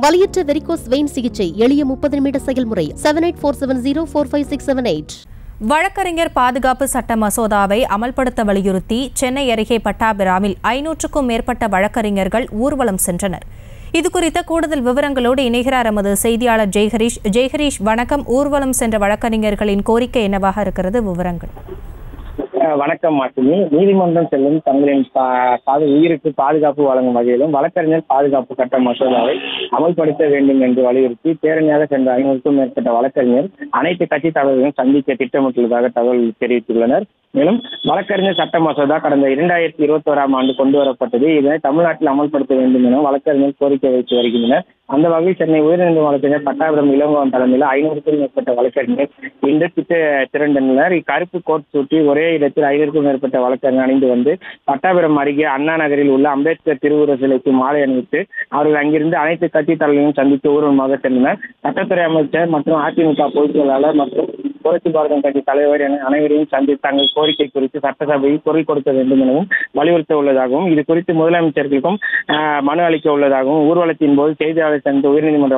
வலியற்ற varicose vein சிகிச்சை எளிய 30 நிமிட செயல்முறை 7847045678. வழக்கறிஞர் பாதுகாப்பு சட்ட மசோதாவை அமல்படுத்த வலியுறுத்தி சென்னை அருகே பட்டாபிராமில் 500க்கும் மேற்பட்ட வழக்கறிஞர்கள் ஊர்வலம் சென்றனர். இதுகுறித்த கூடுதல் விவரங்களோடு இணைகிறார் எமது செய்தியாளர் ஜெய்ஹரீஷ். ஜெய்ஹரீஷ், வணக்கம். ஊர்வலம் சென்ற வழக்கறிஞர்களின் கோரிக்கை என்னவாக இருக்கிறது? விவரங்கள். வணக்கம் மாசினி. நீதிமன்றம் செல்லும் தங்களின் உயிருக்கு பாதுகாப்பு வழங்கும் வகையிலும் வழக்கறிஞர் பாதுகாப்பு சட்ட மசோதாவை அமல்படுத்த வேண்டும் என்று வலியுறுத்தி பேரணியாக சென்ற 500க்கும் மேற்பட்ட வழக்கறிஞர் அனைத்து கட்சி தலைவர்களையும் சந்திக்க திட்டமிட்டுள்ளதாக தகவல் தெரிவித்துள்ளனர். மேலும் வழக்கறிஞர் சட்ட மசோதா கடந்த 2021ஆம் ஆண்டு கொண்டு வரப்பட்டது. இதனை தமிழ்நாட்டில் அமல்படுத்த வேண்டும் என வழக்கறிஞர் கோரிக்கை வைத்து வருகின்றனர். அந்த வகையில் சென்னை உயர்நீதிமன்ற வழக்கறிஞர் பட்டாபிராம் இளங்கோவன் தலைமையில் 500க்கும் மேற்பட்ட வழக்கறிஞர் இன்று திரண்டனர். இக்கருப்பு கோட் சூட்டி ஒரே இடத்தில் 500க்கும் மேற்பட்ட வழக்கறிஞர் அணிந்து வந்து பட்டாபிராம் அருகே அண்ணா நகரில் உள்ள அம்பேத்கர் திருவுருவ சிலைக்கு மாலை அணிவித்து அவர்கள் அங்கிருந்து அனைத்து கட்சி தலைவர்களையும் சந்தித்து ஊர்வலமாக சென்றனர். சட்டத்துறை அமைச்சர் மற்றும் அதிமுக பொதுச் செயலாளர் மற்றும் புரட்சி பாரதம் கட்சி தலைவர் என அனைவரையும் சந்தித்து தங்கள் கோரிக்கை குறித்து சட்டசபையில் குரல் கொடுக்க வேண்டும் எனவும் வலியுறுத்த உள்ளதாகவும் இது குறித்து முதலமைச்சர்களுக்கும் மனு அளிக்க உள்ளதாகவும் ஊர்வலத்தின் போது செய்தியாளர் சென்ற உயர்நீதிமன்ற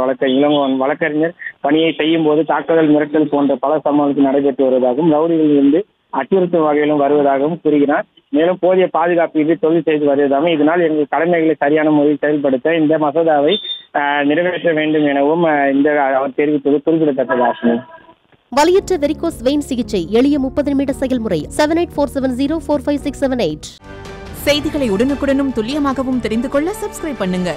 வழக்கறிஞர் பணியை செய்யும் போது தாக்குதல், மிரட்டல் போன்ற பல சம்பவங்கள் நடைபெற்று வருவதாகவும் ரவுடிகளிலிருந்து அச்சுறுத்தும் வகையிலும் வருவதாகவும் கூறுகிறார். மேலும் போதிய பாதுகாப்பு தொழில் செய்து வருவதாகவும் இதனால் எங்கள் கடமைகளை சரியான முறையில் செயல்படுத்த இந்த மசோதாவை நிறைவேற்ற வேண்டும் எனவும் அவர் தெரிவித்தது குறிப்பிடத்தக்கது. வலியற்ற வெரிகோஸ் வெயின் சிகிச்சை எளிய 30 நிமிட செயல்முறை 7847045678. செய்திகளை உடனுக்குடனும் துல்லியமாகவும் தெரிந்து கொள்ள சப்ஸ்கிரைப் பண்ணுங்க.